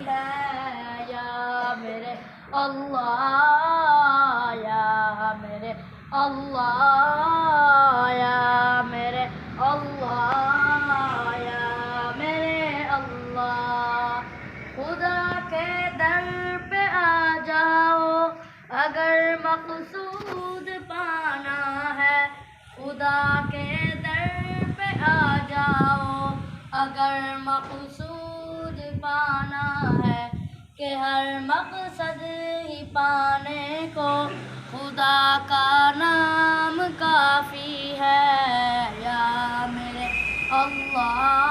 है या मेरे अल्लाह, या मेरे अल्लाह, या मेरे अल्लाह, या मेरे अल्लाह। खुदा के दर पे आ जाओ अगर मकसूद पाना है, खुदा के दर पे आ जाओ अगर मकसूद पाना है, कि हर मकसद ही पाने को खुदा का नाम काफ़ी है। या मेरे अल्लाह,